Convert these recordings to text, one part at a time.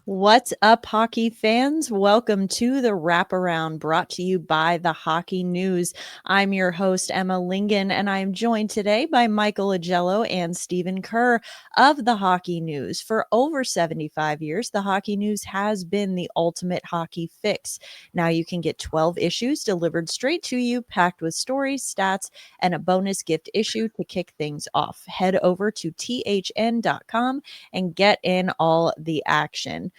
What's up, hockey fans? Welcome to the Wraparound, brought to you by the Hockey News. I'm your host, Emma Lingan, and I am joined today by Michael Augello and Stephen Kerr of the Hockey News. For over 75 years, the Hockey News has been the ultimate hockey fix. Now you can get 12 issues delivered straight to you, packed with stories, stats, and a bonus gift issue to kick things off. Head over to thn.com and get in all the action.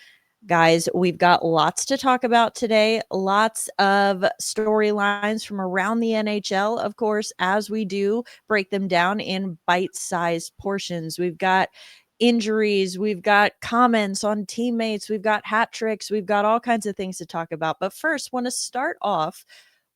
Guys, we've got lots to talk about today, lots of storylines from around the NHL, of course, as we do break them down in bite-sized portions. We've got injuries, we've got comments on teammates, we've got hat tricks, we've got all kinds of things to talk about. But first, want to start off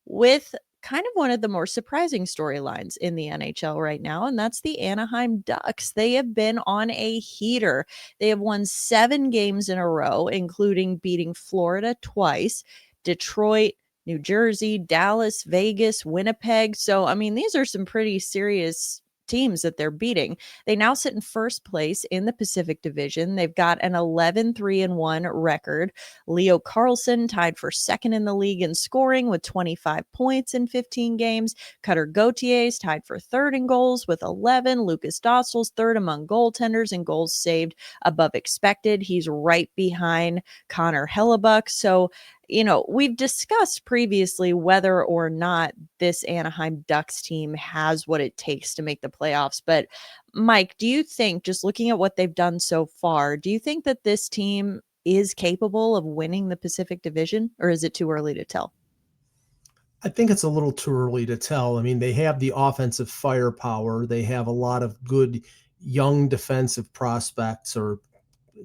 with kind of one of the more surprising storylines in the NHL right now, and that's the Anaheim Ducks. They have been on a heater. They have won 7 games in a row, including beating Florida twice, Detroit, New Jersey, Dallas, Vegas, Winnipeg. So, I mean, these are some pretty serious teams that they're beating. They now sit in first place in the Pacific Division. They've got an 11-3-1 record. Leo Carlsson tied for second in the league in scoring with 25 points in 15 games. Cutter Gauthier tied for third in goals with 11. Lucas Dostal's third among goaltenders and goals saved above expected. He's right behind Connor Hellebuck. So, we've discussed previously whether or not this Anaheim Ducks team has what it takes to make the playoffs. But Mike, do you think, just looking at what they've done so far, do you think that this team is capable of winning the Pacific Division, or is it too early to tell? I think it's a little too early to tell. I mean, they have the offensive firepower. They have a lot of good young defensive prospects or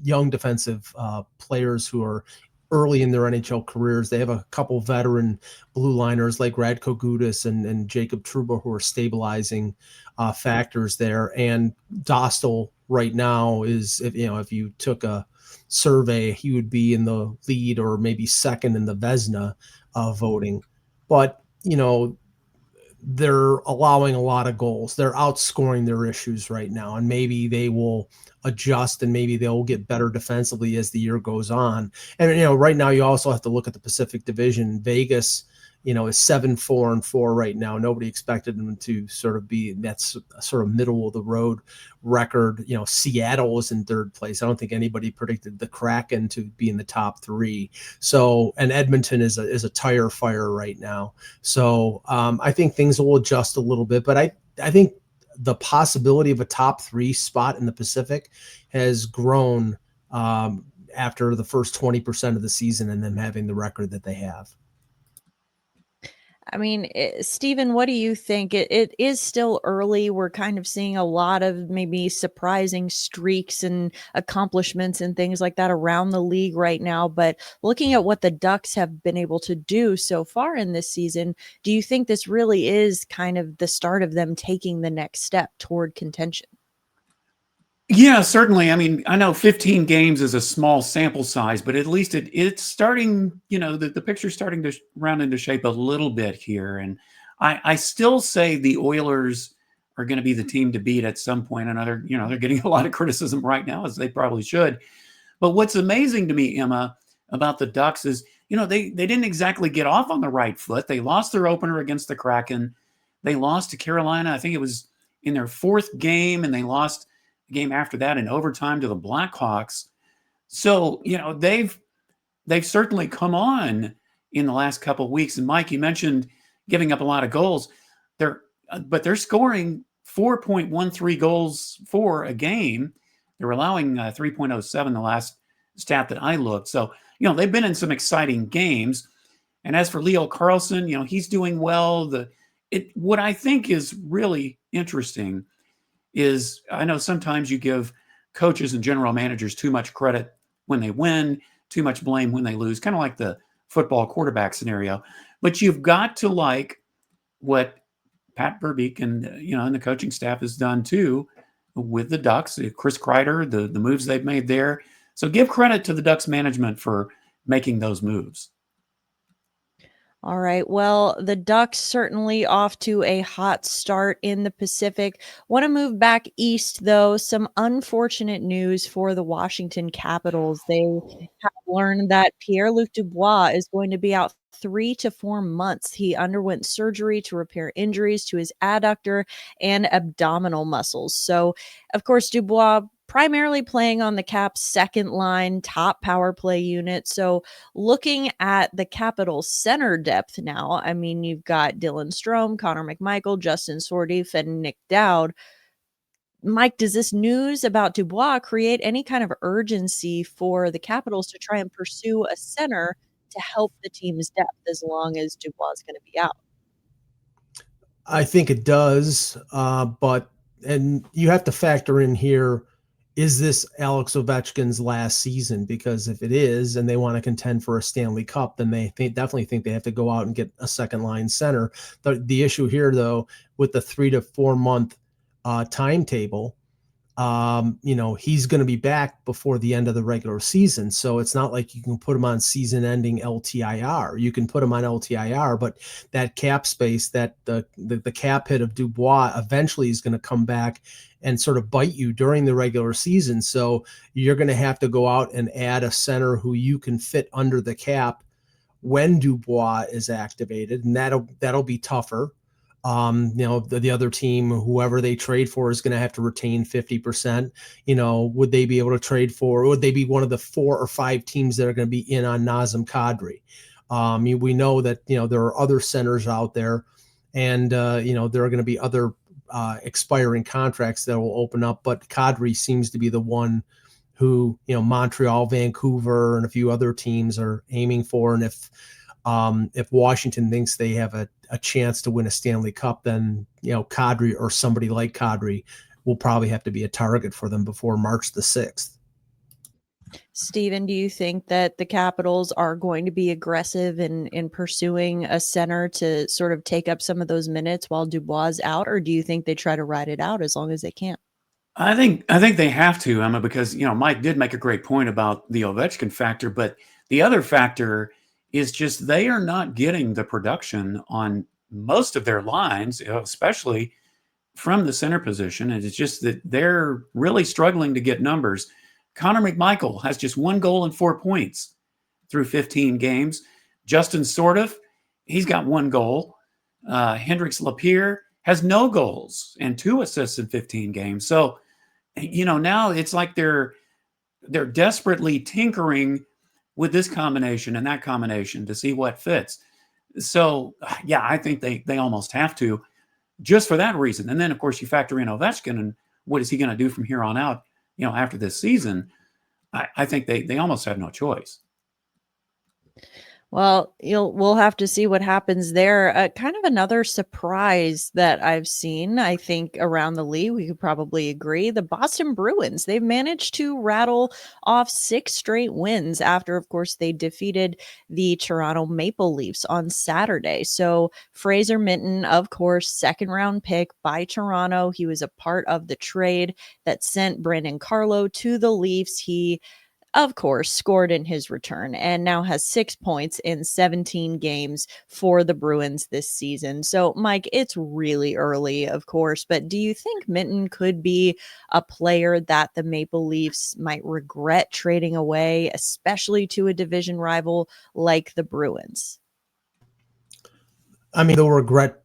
young defensive players who are early in their NHL careers. They have a couple veteran blue liners like Radko Gudas and Jacob Trouba who are stabilizing factors there. And Dostal right now is, if you took a survey, he would be in the lead or maybe second in the Vezina voting. But, they're allowing a lot of goals. They're outscoring their issues right now, and maybe they will adjust and maybe they'll get better defensively as the year goes on. And, right now you also have to look at the Pacific Division. Vegas, is 7-4-4 right now. Nobody expected them to sort of be, that's a sort of middle of the road record. Seattle is in third place. I don't think anybody predicted the Kraken to be in the top 3. So, and Edmonton is a tire fire right now. So I think things will adjust a little bit, but I think the possibility of a top 3 spot in the Pacific has grown after the first 20% of the season and them having the record that they have. I mean, Stephen, what do you think? It is still early. We're kind of seeing a lot of maybe surprising streaks and accomplishments and things like that around the league right now. But looking at what the Ducks have been able to do so far in this season, do you think this really is kind of the start of them taking the next step toward contention? Yeah, certainly. I mean, I know 15 games is a small sample size, but at least it's starting, the picture's starting to round into shape a little bit here. And I still say the Oilers are going to be the team to beat at some point. Another, they're getting a lot of criticism right now, as they probably should. But what's amazing to me, Emma, about the Ducks is, they didn't exactly get off on the right foot. They lost their opener against the Kraken. They lost to Carolina. I think it was in their 4th game, and they lost game after that in overtime to the Blackhawks. So, they've certainly come on in the last couple of weeks. And Mike, you mentioned giving up a lot of goals. But they're scoring 4.13 goals for a game. They're allowing 3.07, the last stat that I looked. So, they've been in some exciting games. And as for Leo Carlsson, he's doing well. What I think is really interesting is, I know sometimes you give coaches and general managers too much credit when they win, too much blame when they lose, kind of like the football quarterback scenario. But you've got to like what Pat Verbeek and the coaching staff has done too with the Ducks, Chris Kreider, the moves they've made there. So give credit to the Ducks management for making those moves. All right. Well, the Ducks certainly off to a hot start in the Pacific. Want to move back east, though. Some unfortunate news for the Washington Capitals. They have learned that Pierre-Luc Dubois is going to be out 3 to 4 months. He underwent surgery to repair injuries to his adductor and abdominal muscles. So, of course, Dubois primarily playing on the Caps' second line, top power play unit. So, looking at the Capitals center depth now, I mean, you've got Dylan Strome, Connor McMichael, Justin Sourdif, and Nick Dowd. Mike, does this news about Dubois create any kind of urgency for the Capitals to try and pursue a center to help the team's depth as long as Dubois is going to be out? I think it does, and you have to factor in here, is this Alex Ovechkin's last season? Because if it is, and they want to contend for a Stanley Cup, then they definitely think they have to go out and get a second line center. The issue here, though, with the 3 to 4 month timetable, he's going to be back before the end of the regular season. So it's not like you can put him on season ending LTIR. You can put him on LTIR, but that cap space, that the cap hit of Dubois eventually is going to come back and sort of bite you during the regular season. So you're going to have to go out and add a center who you can fit under the cap when Dubois is activated. And that'll be tougher. The other team, whoever they trade for, is going to have to retain 50%. Would they be able to trade for, would they be one of the 4 or 5 teams that are going to be in on Nazem Kadri? We know that, there are other centers out there, and, there are going to be other expiring contracts that will open up, but Kadri seems to be the one who, Montreal, Vancouver, and a few other teams are aiming for. And if Washington thinks they have a chance to win a Stanley Cup, then, Kadri or somebody like Kadri will probably have to be a target for them before March the 6th. Stephen, do you think that the Capitals are going to be aggressive in pursuing a center to sort of take up some of those minutes while Dubois is out, or do you think they try to ride it out as long as they can? I think they have to, Emma, because Mike did make a great point about the Ovechkin factor, but the other factor is just they are not getting the production on most of their lines, especially from the center position. And it's just that they're really struggling to get numbers. Connor McMichael has just 1 goal and 4 points through 15 games. Justin Sourdif, he's got 1 goal. Hendrix Lapierre has no goals and 2 assists in 15 games. So, now it's like they're desperately tinkering with this combination and that combination to see what fits. So, yeah, I think they almost have to, just for that reason. And then, of course, you factor in Ovechkin and what is he going to do from here on out, after this season. I think they almost have no choice. Well, we'll have to see what happens there. Kind of another surprise that I've seen, I think, around the league, we could probably agree. The Boston Bruins, they've managed to rattle off 6 straight wins after, of course, they defeated the Toronto Maple Leafs on Saturday. So Fraser Minten, of course, second-round pick by Toronto. He was a part of the trade that sent Brandon Carlo to the Leafs. He, of course, scored in his return and now has 6 points in 17 games for the Bruins this season. So, Mike, it's really early, of course, but do you think Minten could be a player that the Maple Leafs might regret trading away, especially to a division rival like the Bruins? I mean, they'll regret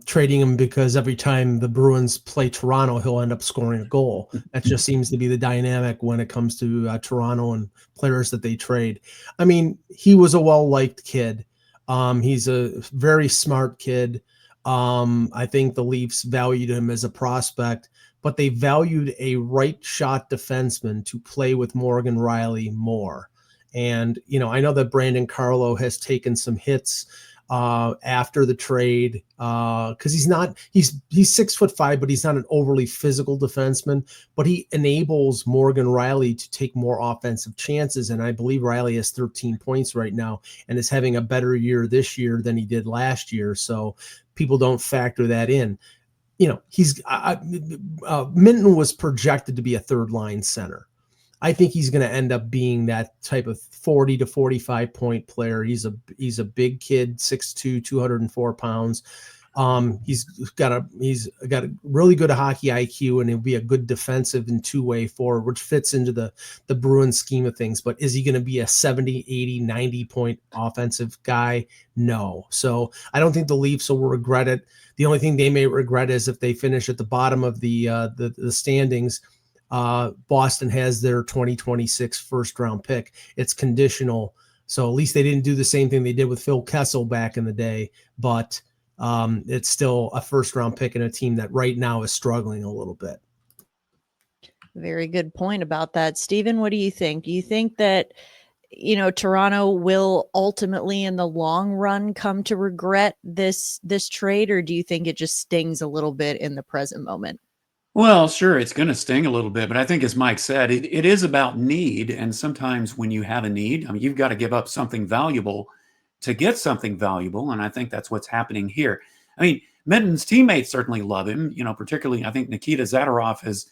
trading him because every time the Bruins play Toronto, he'll end up scoring a goal. That just seems to be the dynamic when it comes to Toronto and players that they trade. I mean, he was a well-liked kid. He's a very smart kid. I think the Leafs valued him as a prospect, but they valued a right shot defenseman to play with Morgan Rielly more. And, I know that Brandon Carlo has taken some hits after the trade, because he's 6'5", but he's not an overly physical defenseman, but he enables Morgan Rielly to take more offensive chances. And I believe Rielly has 13 points right now and is having a better year this year than he did last year. So people don't factor that in. Minten was projected to be a third line center. I think he's going to end up being that type of 40 to 45 point player. He's a big kid, 6'2", 204 pounds. He's got a really good hockey IQ, and he'll be a good defensive and two-way forward, which fits into the Bruins scheme of things. But is he going to be a 70, 80, 90 point offensive guy? No. So I don't think the Leafs will regret it. The only thing they may regret is if they finish at the bottom of the standings. Boston has their 2026 first round pick. It's conditional. So at least they didn't do the same thing they did with Phil Kessel back in the day, but it's still a first round pick in a team that right now is struggling a little bit. Very good point about that. Stephen, what do you think? Do you think that, Toronto will ultimately in the long run come to regret this trade, or do you think it just stings a little bit in the present moment? Well, sure, it's going to sting a little bit, but I think as Mike said, it is about need. And sometimes when you have a need, I mean, you've got to give up something valuable to get something valuable. And I think that's what's happening here. I mean, Minten's teammates certainly love him, particularly I think Nikita Zadorov has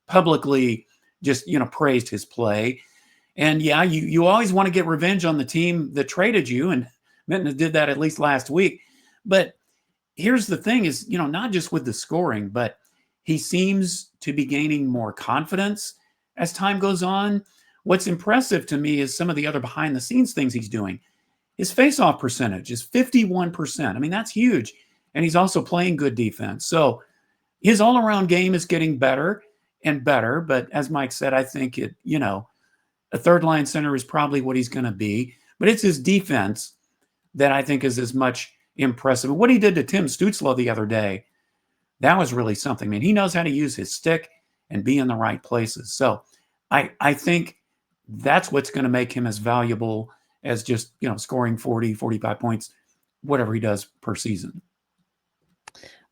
publicly just, praised his play. And yeah, you always want to get revenge on the team that traded you. And Minten did that at least last week. But here's the thing is, not just with the scoring, but he seems to be gaining more confidence as time goes on. What's impressive to me is some of the other behind the scenes things he's doing. His faceoff percentage is 51%. I mean, that's huge. And he's also playing good defense. So his all-around game is getting better and better. But as Mike said, I think a third-line center is probably what he's going to be. But it's his defense that I think is as much impressive. What he did to Tim Stützle the other day, that was really something. I mean, he knows how to use his stick and be in the right places. So I think that's what's going to make him as valuable as just, scoring 40, 45 points, whatever he does per season.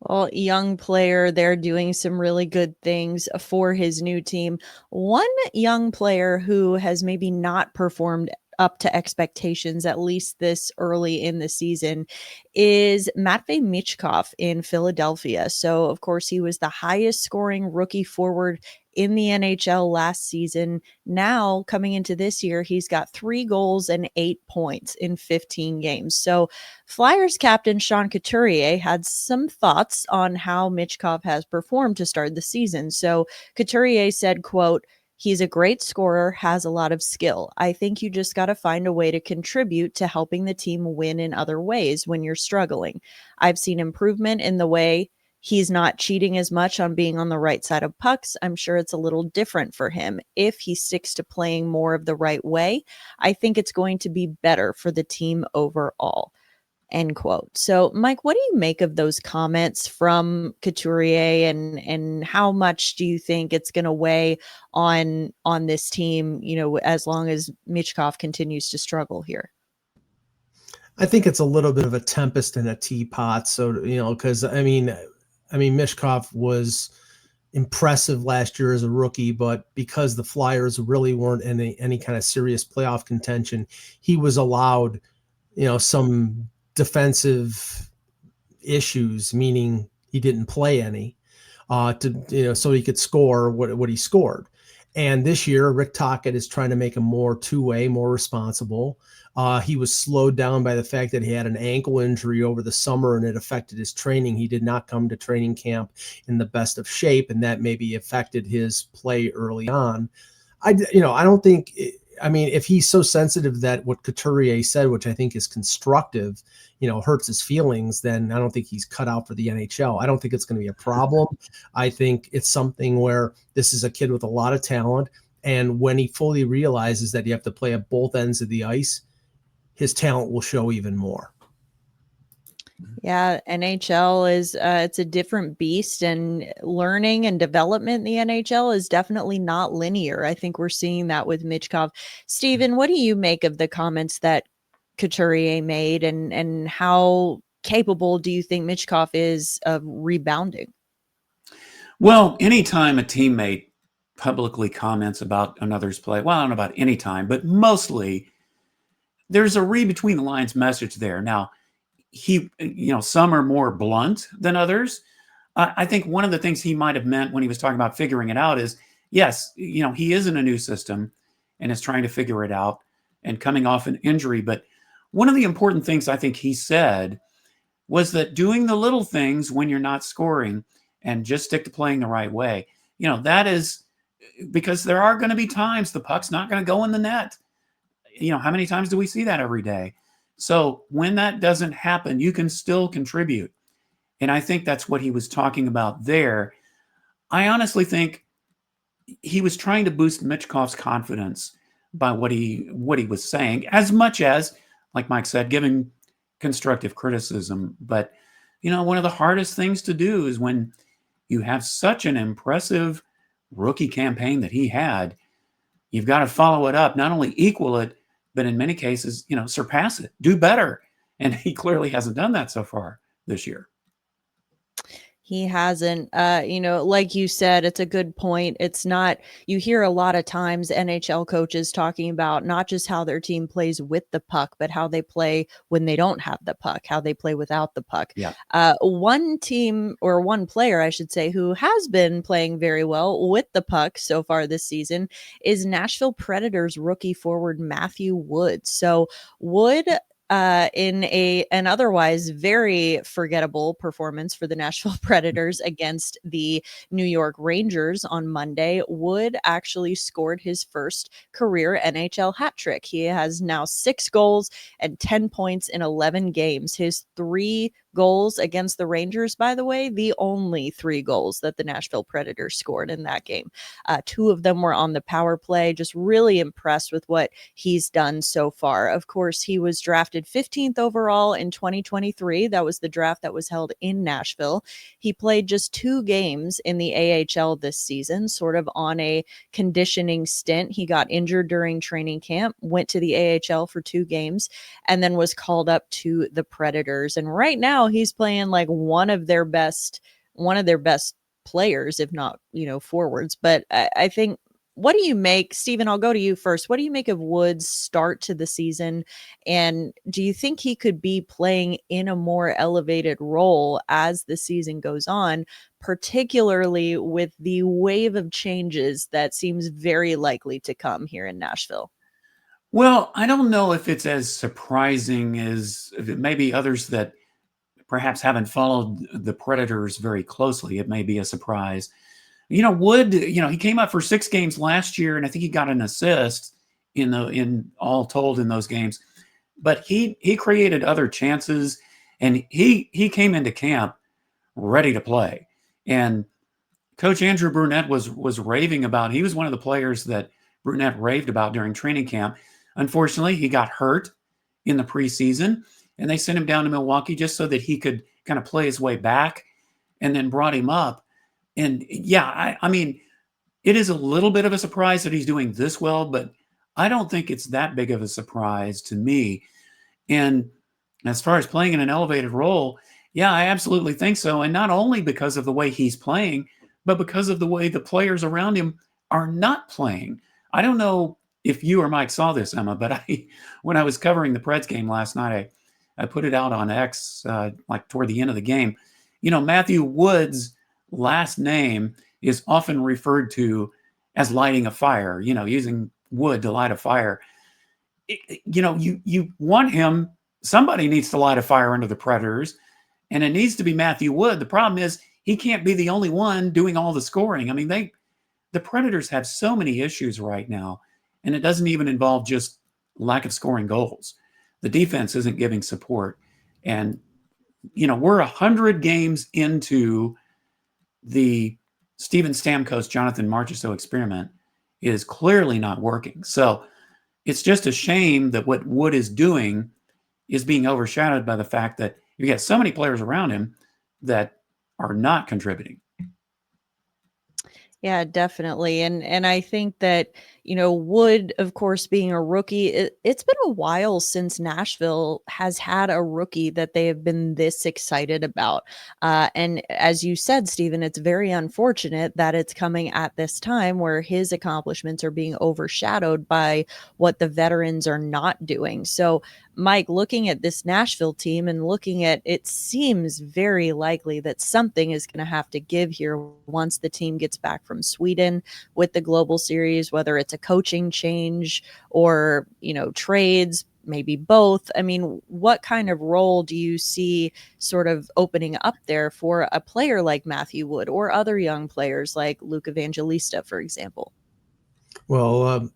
Well, young player, they're doing some really good things for his new team. One young player who has maybe not performed up to expectations, at least this early in the season, is Matvei Michkov in Philadelphia. So, of course, he was the highest scoring rookie forward in the NHL last season. Now, coming into this year, he's got 3 goals and 8 points in 15 games. So, Flyers captain Sean Couturier had some thoughts on how Michkov has performed to start the season. So, Couturier said, quote, "He's a great scorer, has a lot of skill. I think you just got to find a way to contribute to helping the team win in other ways when you're struggling. I've seen improvement in the way he's not cheating as much on being on the right side of pucks. I'm sure it's a little different for him. If he sticks to playing more of the right way, I think it's going to be better for the team overall." End quote. So, Mike, what do you make of those comments from Couturier, and how much do you think it's going to weigh on this team, as long as Michkov continues to struggle here? I think it's a little bit of a tempest in a teapot. So, because I mean, Michkov was impressive last year as a rookie, but because the Flyers really weren't in any kind of serious playoff contention, he was allowed, some defensive issues, meaning he didn't play any, so he could score what he scored. And this year, Rick Tocchet is trying to make him more two-way, more responsible. He was slowed down by the fact that he had an ankle injury over the summer and it affected his training. He did not come to training camp in the best of shape, and that maybe affected his play early on. I don't think. If he's so sensitive that what Couturier said, which I think is constructive, hurts his feelings, then I don't think he's cut out for the NHL. I don't think it's going to be a problem. I think it's something where this is a kid with a lot of talent, and when he fully realizes that you have to play at both ends of the ice, his talent will show even more. Yeah, NHL is it's a different beast, and learning and development in the NHL is definitely not linear. I think we're seeing that with Michkov. Stephen, what do you make of the comments that Couturier made, and how capable do you think Michkov is of rebounding? Well, anytime a teammate publicly comments about another's play, well, I don't know about any time, but mostly there's a read between the lines message there. Now, some are more blunt than others. I think one of the things he might have meant when he was talking about figuring it out is yes, he is in a new system and is trying to figure it out and coming off an injury. But one of the important things I think he said was that doing the little things when you're not scoring and just stick to playing the right way, that is because there are going to be times the puck's not going to go in the net. How many times do we see that every day? So when that doesn't happen, you can still contribute. And I think that's what he was talking about there. I honestly think he was trying to boost Michkov's confidence by what he was saying, as much as, like Mike said, giving constructive criticism. But, one of the hardest things to do is when you have such an impressive rookie campaign that he had, you've got to follow it up, not only equal it, but in many cases, surpass it, do better. And he clearly hasn't done that so far this year. He hasn't, like you said, it's a good point. It's not, you hear a lot of times NHL coaches talking about not just how their team plays with the puck, but how they play when they don't have the puck, how they play without the puck. Yeah. One team, or one player, I should say, who has been playing very well with the puck so far this season is Nashville Predators rookie forward Matthew Wood. So Wood, in an otherwise very forgettable performance for the Nashville Predators against the New York Rangers on Monday, Wood actually scored his first career NHL hat trick. He has now 6 goals and 10 points in 11 games. His 3 goals against the Rangers, by the way, the only 3 goals that the Nashville Predators scored in that game. 2 of them were on the power play. Just really impressed with what he's done so far. Of course, he was drafted 15th overall in 2023. That was the draft that was held in Nashville. He played just 2 games in the AHL this season, sort of on a conditioning stint. He got injured during training camp, went to the AHL for 2 games, and then was called up to the Predators. And right now he's playing like one of their best players, if not, forwards. But I think, what do you make, Stephen, I'll go to you first. What do you make of Wood's start to the season? And do you think he could be playing in a more elevated role as the season goes on, particularly with the wave of changes that seems very likely to come here in Nashville? Well, I don't know if it's as surprising as maybe others that perhaps haven't followed the Predators very closely. It may be a surprise. Wood, he came up for 6 games last year, and I think he got an assist in all told in those games. But he created other chances, and he came into camp ready to play. And Coach Andrew Brunette was raving about. He was one of the players that Brunette raved about during training camp. Unfortunately, he got hurt in the preseason, and they sent him down to Milwaukee just so that he could kind of play his way back, and then brought him up. And yeah, I mean, it is a little bit of a surprise that he's doing this well, but I don't think it's that big of a surprise to me. And as far as playing in an elevated role, yeah, I absolutely think so. And not only because of the way he's playing, but because of the way the players around him are not playing. I don't know if you or Mike saw this, Emma, but when I was covering the Preds game last night, I put it out on X like toward the end of the game. Matthew Wood's last name is often referred to as lighting a fire, using wood to light a fire. You want him, somebody needs to light a fire under the Predators, and it needs to be Matthew Wood. The problem is he can't be the only one doing all the scoring. I mean, the Predators have so many issues right now, and it doesn't even involve just lack of scoring goals. The defense isn't giving support. And, we're 100 games into the Steven Stamkos, Jonathan Marchessault experiment is clearly not working. So it's just a shame that what Wood is doing is being overshadowed by the fact that you get so many players around him that are not contributing. Yeah, definitely. And I think that, Wood, of course, being a rookie, it's been a while since Nashville has had a rookie that they have been this excited about. And as you said, Stephen, it's very unfortunate that it's coming at this time where his accomplishments are being overshadowed by what the veterans are not doing. So, Mike, looking at this Nashville team and looking at it, seems very likely that something is going to have to give here once the team gets back from Sweden with the global series, whether it's a coaching change or, trades, maybe both. I mean, what kind of role do you see sort of opening up there for a player like Matthew Wood or other young players like Luke Evangelista, for example? Well,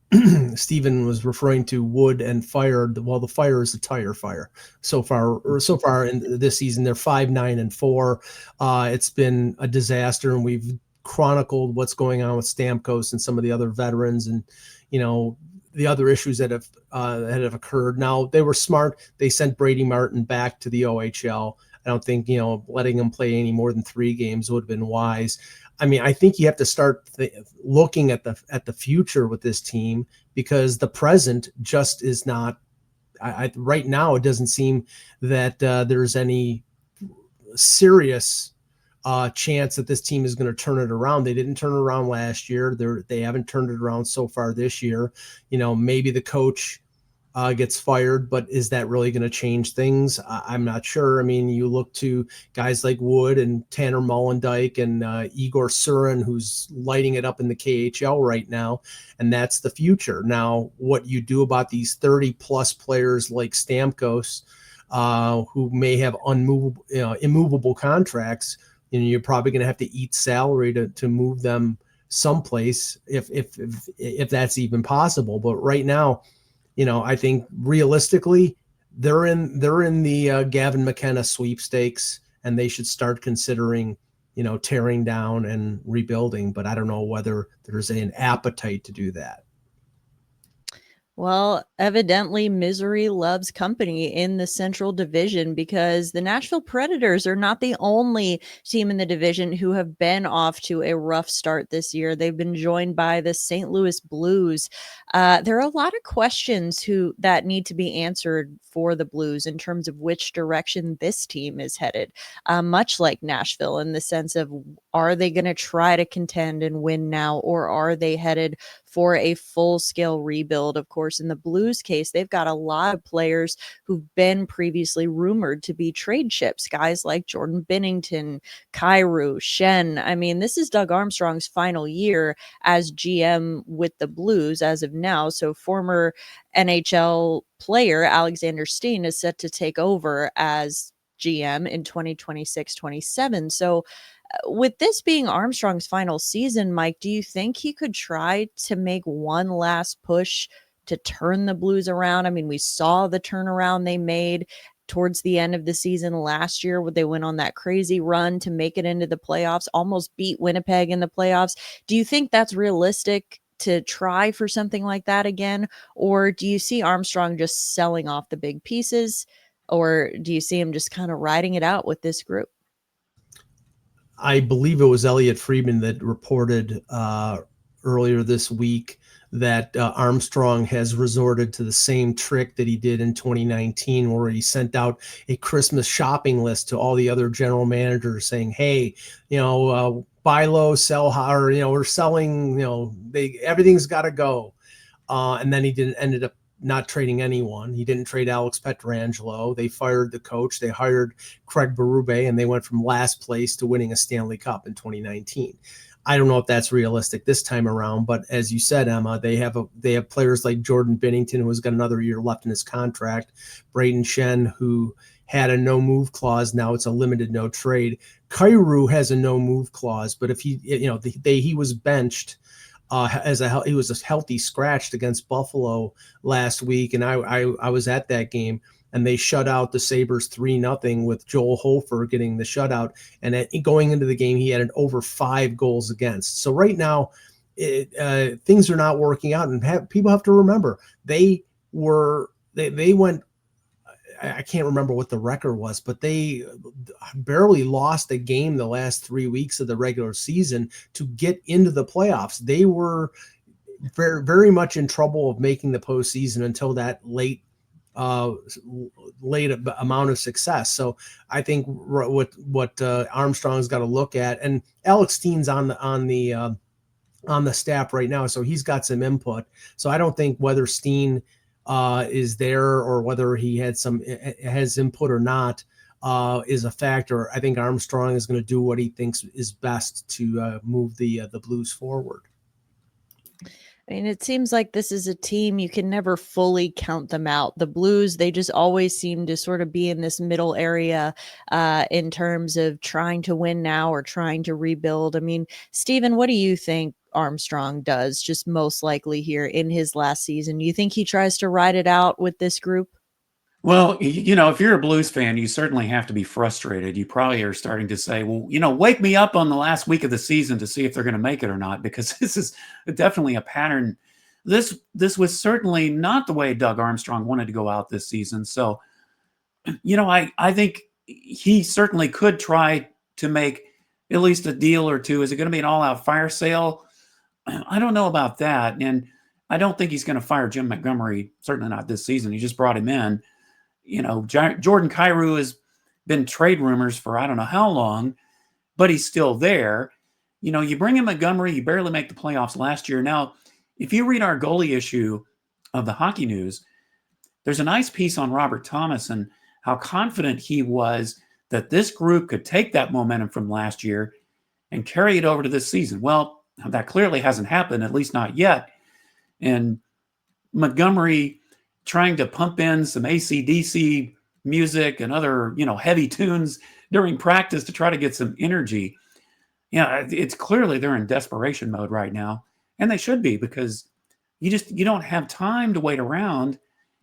Stephen was referring to wood and fire. Well, the fire is a tire fire. So far in this season, they're 5-9-4. It's been a disaster, and we've chronicled what's going on with Stamkos and some of the other veterans, and the other issues that have occurred. Now, they were smart. They sent Brady Martin back to the OHL. I don't think letting him play any more than 3 games would have been wise. I mean, I think you have to start looking at the future with this team, because the present just is not. Right now, it doesn't seem that there's any serious chance that this team is going to turn it around. They didn't turn it around last year. They haven't turned it around so far this year. Maybe the coach gets fired, but is that really going to change things? I'm not sure. I mean, you look to guys like Wood and Tanner Mollendijk and Igor Surin, who's lighting it up in the KHL right now, and that's the future. Now, what you do about these 30-plus players like Stamkos, who may have immovable contracts, you're probably going to have to eat salary to move them someplace if that's even possible. But right now, I think realistically, they're in the Gavin McKenna sweepstakes, and they should start considering, tearing down and rebuilding. But I don't know whether there's an appetite to do that. Well, evidently misery loves company in the Central Division, because the Nashville Predators are not the only team in the division who have been off to a rough start this year. They've been joined by the St. Louis Blues. There are a lot of questions that need to be answered for the Blues in terms of which direction this team is headed, much like Nashville, in the sense of, are they going to try to contend and win now, or are they headed for a full-scale rebuild? Of course, in the Blues case, they've got a lot of players who've been previously rumored to be trade chips, guys like Jordan Binnington, Kyrou, Shen. I mean, this is Doug Armstrong's final year as GM with the Blues as of now. So former NHL player Alexander Steen is set to take over as GM in 2026-27. So with this being Armstrong's final season, Mike, do you think he could try to make one last push to turn the Blues around? I mean, we saw the turnaround they made towards the end of the season last year, where they went on that crazy run to make it into the playoffs, almost beat Winnipeg in the playoffs. Do you think that's realistic to try for something like that again? Or do you see Armstrong just selling off the big pieces? Or do you see him just kind of riding it out with this group? I believe it was Elliot Friedman that reported earlier this week that Armstrong has resorted to the same trick that he did in 2019, where he sent out a Christmas shopping list to all the other general managers saying, hey, buy low, sell high, or, we're selling, everything's got to go. And then he ended up not trading anyone. He didn't trade Alex Pietrangelo. They fired the coach. They hired Craig Berube, and they went from last place to winning a Stanley Cup in 2019. I don't know if that's realistic this time around, but as you said, Emma, they have players like Jordan Binnington, who has got another year left in his contract. Braden Shen, who had a no move clause. Now it's a limited no trade. Kyrou has a no move clause, but if he was benched, he was a healthy scratched against Buffalo last week, and I was at that game, and they shut out the Sabres 3-0 with Joel Hofer getting the shutout. And going into the game, he had an over 5 goals against. So right now, things are not working out, and people have to remember they went. I can't remember what the record was, but they barely lost a game the last 3 weeks of the regular season to get into the playoffs. They were very, very much in trouble of making the postseason until that late amount of success. So I think what Armstrong's got to look at, and Alex Steen's on the staff right now, so he's got some input. So I don't think whether Steen is there or whether he has input or not is a factor. I think Armstrong is going to do what he thinks is best to move the Blues forward. I mean, it seems like this is a team you can never fully count them out. The Blues, they just always seem to sort of be in this middle area in terms of trying to win now or trying to rebuild. I mean, Stephen, what do you think Armstrong does just most likely here in his last season? Do you think he tries to ride it out with this group? Well, if you're a Blues fan, you certainly have to be frustrated. You probably are starting to say, well, wake me up on the last week of the season to see if they're going to make it or not, because this is definitely a pattern. This was certainly not the way Doug Armstrong wanted to go out this season. So, I think he certainly could try to make at least a deal or two. Is it going to be an all-out fire sale? I don't know about that. And I don't think he's going to fire Jim Montgomery, certainly not this season. He just brought him in. Jordan Kyrou has been trade rumors for I don't know how long, but he's still there. You bring in Montgomery, you barely make the playoffs last year. Now, if you read our goalie issue of the Hockey News, there's a nice piece on Robert Thomas and how confident he was that this group could take that momentum from last year and carry it over to this season. Well, that clearly hasn't happened, at least not yet. And Montgomery trying to pump in some AC/DC music and other, heavy tunes during practice to try to get some energy. It's clearly they're in desperation mode right now. And they should be, because you don't have time to wait around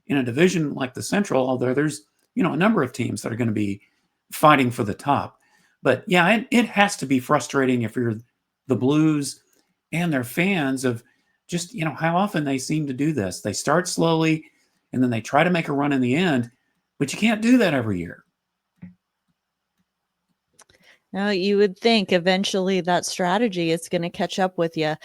in a division like the Central, although there's, a number of teams that are going to be fighting for the top. But yeah, it has to be frustrating if you're the Blues and their fans of just, how often they seem to do this. They start slowly, and then they try to make a run in the end, but you can't do that every year. Now, you would think eventually that strategy is going to catch up with you.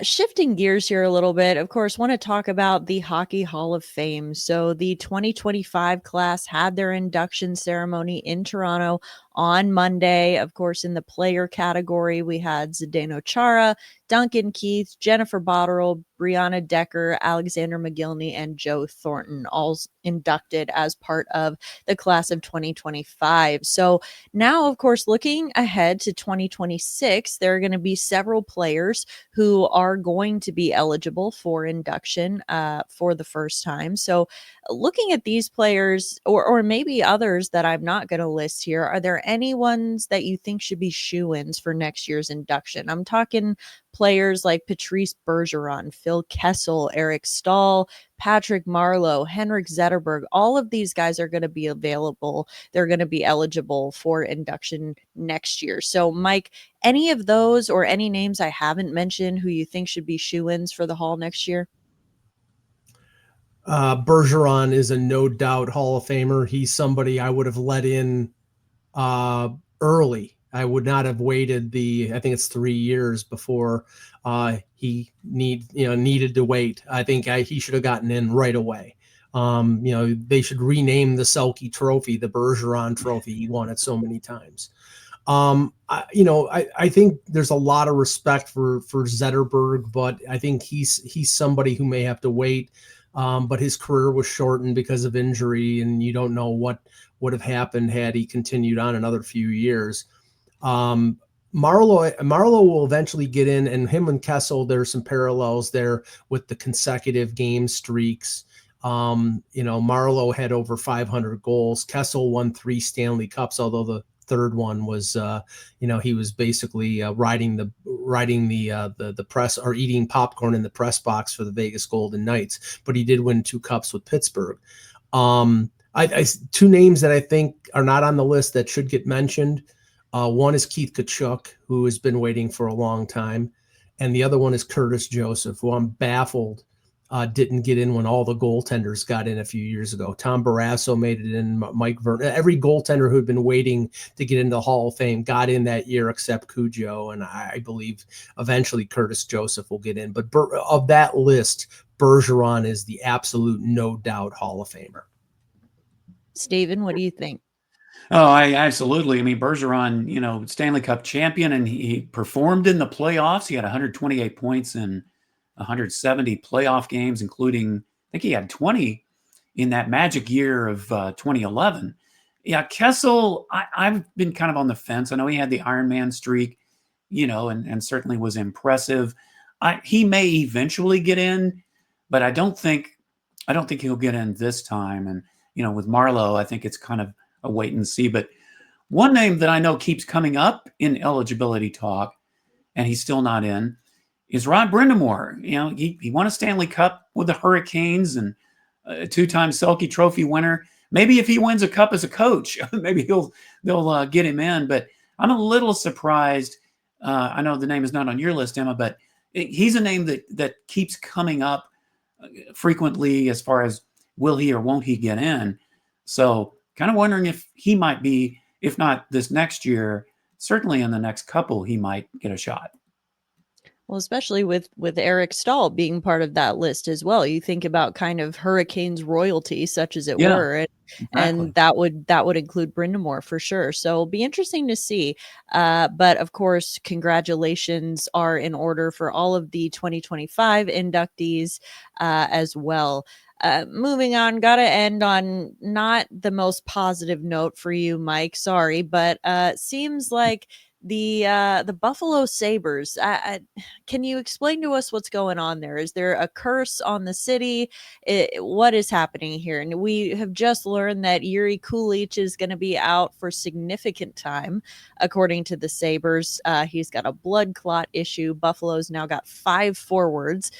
Shifting gears here a little bit, of course, want to talk about the Hockey Hall of Fame. So the 2025 class had their induction ceremony in Toronto on Monday. Of course, in the player category, we had Zdeno Chara, Duncan Keith, Jennifer Botterill, Brianna Decker, Alexander McGillney, and Joe Thornton, all inducted as part of the class of 2025. So now, of course, looking ahead to 2026, there are going to be several players who are going to be eligible for induction for the first time. So looking at these players, or maybe others that I'm not going to list here, are there any ones that you think should be shoo-ins for next year's induction? I'm talking players like Patrice Bergeron, Phil Kessel, Eric Stahl, Patrick Marleau, Henrik Zetterberg. All of these guys are going to be available. They're going to be eligible for induction next year. So, Mike, any of those or any names I haven't mentioned who you think should be shoo-ins for the Hall next year? Bergeron is a no doubt Hall of Famer. He's somebody I would have let in early. I would not have waited I think it's 3 years before he needed to wait. I think he should have gotten in right away. They should rename the Selke Trophy the Bergeron Trophy. He won it so many times. I think there's a lot of respect for Zetterberg, but I think he's somebody who may have to wait. But his career was shortened because of injury, and you don't know what would have happened had he continued on another few years. Marleau will eventually get in, and him and Kessel, there's some parallels there with the consecutive game streaks. Marleau had over 500 goals. Kessel won 3 Stanley Cups, although the third one was, he was basically riding the press, or eating popcorn in the press box for the Vegas Golden Knights. But he did win 2 cups with Pittsburgh. Two names that I think are not on the list that should get mentioned. One is Keith Tkachuk, who has been waiting for a long time, and the other one is Curtis Joseph, who I'm baffled didn't get in when all the goaltenders got in a few years ago. Tom Barrasso made it in, Mike Vernon. Every goaltender who had been waiting to get into the Hall of Fame got in that year except Cujo, and I believe eventually Curtis Joseph will get in. But of that list, Bergeron is the absolute no doubt Hall of Famer. Stephen, what do you think? Oh, I absolutely. I mean, Bergeron, Stanley Cup champion, and he performed in the playoffs. He had 128 points in 170 playoff games, including, I think he had 20 in that magic year of 2011. Yeah, Kessel, I've been kind of on the fence. I know he had the Iron Man streak, and certainly was impressive. He may eventually get in, but I don't think he'll get in this time. And, with Marleau, I think it's kind of a wait and see. But one name that I know keeps coming up in eligibility talk, and he's still not in, is Rod Brind'Amour. He won a Stanley Cup with the Hurricanes and a two-time Selke Trophy winner. Maybe if he wins a cup as a coach, maybe they'll get him in. But I'm a little surprised. I know the name is not on your list, Emma, but he's a name that keeps coming up frequently as far as will he or won't he get in. So kind of wondering if he might be, if not this next year, certainly in the next couple, he might get a shot. Well, especially with Eric Stahl being part of that list as well. You think about kind of Hurricanes royalty, such as it were, and that would include Brind'Amour for sure. So it'll be interesting to see. But of course, congratulations are in order for all of the 2025 inductees as well. Moving on, gotta end on not the most positive note for you, Mike. Sorry, but seems like the Buffalo Sabres. Can you explain to us what's going on there? Is there a curse on the city? What is happening here? And we have just learned that Yuri Kulich is going to be out for significant time, according to the Sabres. He's got a blood clot issue. Buffalo's now got 5 forwards.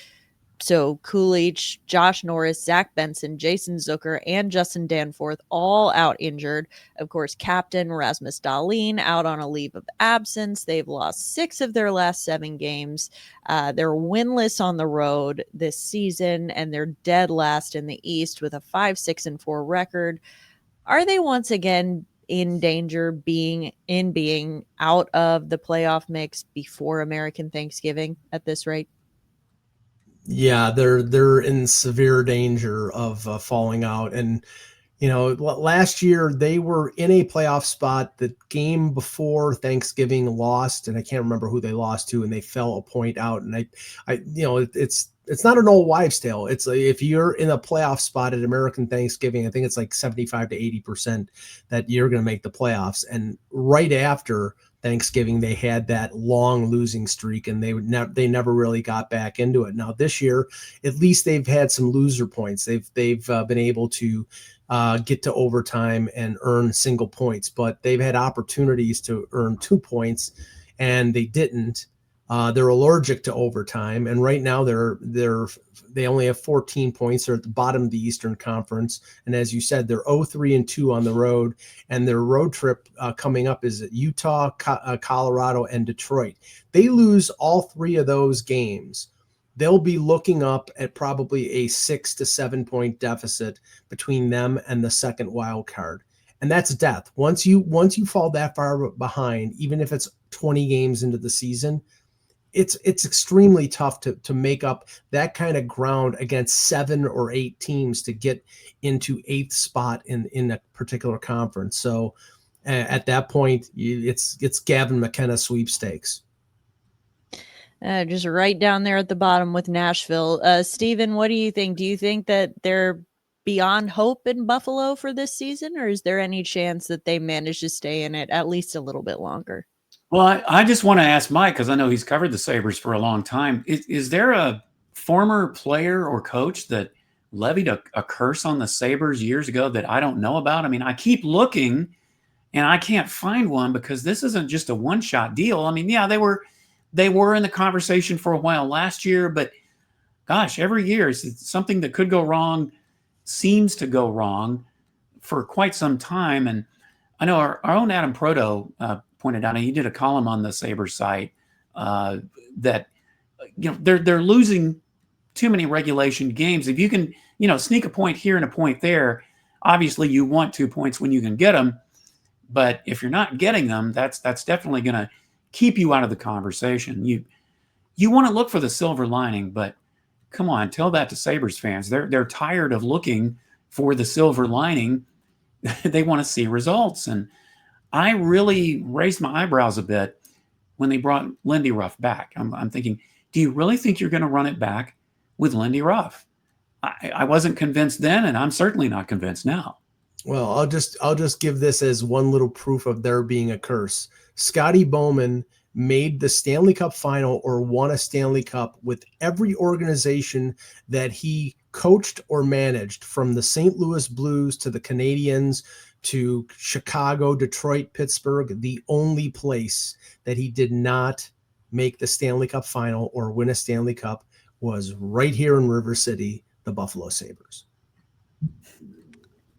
So Kulich, Josh Norris, Zach Benson, Jason Zucker, and Justin Danforth all out injured. Of course, captain Rasmus Dahlin out on a leave of absence. They've lost 6 of their last 7 games. They're winless on the road this season, and they're dead last in the East with a 5-6-4 record. Are they once again in danger being out of the playoff mix before American Thanksgiving at this rate? Yeah, they're in severe danger of falling out. And last year they were in a playoff spot. The game before Thanksgiving lost, and I can't remember who they lost to, and they fell a point out. And it's not an old wives' tale. It's if you're in a playoff spot at American Thanksgiving, I think it's like 75 to 80% that you're going to make the playoffs. And right after Thanksgiving, they had that long losing streak, and they never really got back into it. Now this year, at least they've had some loser points. They've been able to get to overtime and earn single points, but they've had opportunities to earn 2 points, and they didn't. They're allergic to overtime, and right now they only have 14 points. They're at the bottom of the Eastern Conference, and as you said, they're 0-3-2 on the road, and their road trip coming up is at Utah, Colorado, and Detroit. They lose all 3 of those games, they'll be looking up at probably a 6 to 7 point deficit between them and the second wild card. And that's death. Once you fall that far behind, even if it's 20 games into the season, it's extremely tough to make up that kind of ground against 7 or 8 teams to get into 8th spot in a particular conference. So at that point, it's Gavin McKenna sweepstakes. Just right down there at the bottom with Nashville. Stephen, what do you think? Do you think that they're beyond hope in Buffalo for this season, or is there any chance that they manage to stay in it at least a little bit longer? Well, I just want to ask Mike, because I know he's covered the Sabres for a long time. Is there a former player or coach that levied a curse on the Sabres years ago that I don't know about? I mean, I keep looking and I can't find one, because this isn't just a one-shot deal. I mean, yeah, they were in the conversation for a while last year, but gosh, every year it's something that could go wrong seems to go wrong for quite some time. And I know our own Adam Proto pointed out, and he did a column on the Sabres site that they're losing too many regulation games. If you can, sneak a point here and a point there, obviously you want 2 points when you can get them. But if you're not getting them, that's definitely going to keep you out of the conversation. You want to look for the silver lining, but come on, tell that to Sabres fans. They're tired of looking for the silver lining. They want to see results. And I really raised my eyebrows a bit when they brought Lindy Ruff back. I'm thinking, do you really think you're going to run it back with Lindy Ruff? I wasn't convinced then, and I'm certainly not convinced now. Well, I'll just give this as one little proof of there being a curse. Scotty Bowman made the Stanley Cup final or won a Stanley Cup with every organization that he coached or managed, from the St. Louis Blues to the Canadiens to Chicago, Detroit, Pittsburgh. The only place that he did not make the Stanley Cup final or win a Stanley Cup was right here in River City, the Buffalo Sabres.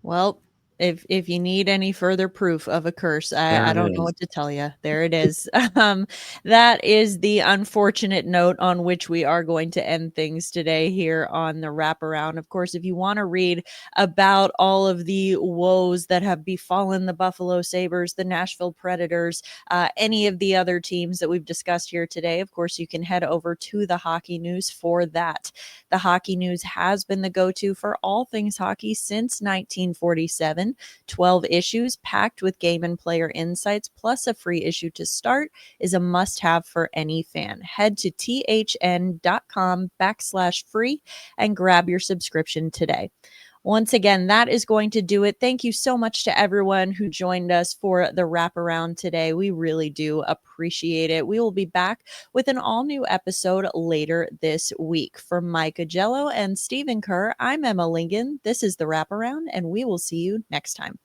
Well, if you need any further proof of a curse, I don't know what to tell you. There it is. That is the unfortunate note on which we are going to end things today here on the Wraparound. Of course, if you want to read about all of the woes that have befallen the Buffalo Sabres, the Nashville Predators, any of the other teams that we've discussed here today, of course, you can head over to the Hockey News for that. The Hockey News has been the go-to for all things hockey since 1947. 12 issues packed with game and player insights, plus a free issue to start, is a must-have for any fan. Head to thn.com/free and grab your subscription today. Once again, that is going to do it. Thank you so much to everyone who joined us for the Wraparound today. We really do appreciate it. We will be back with an all-new episode later this week. For Mike Augello and Stephen Kerr, I'm Emma Lingan. This is the Wraparound, and we will see you next time.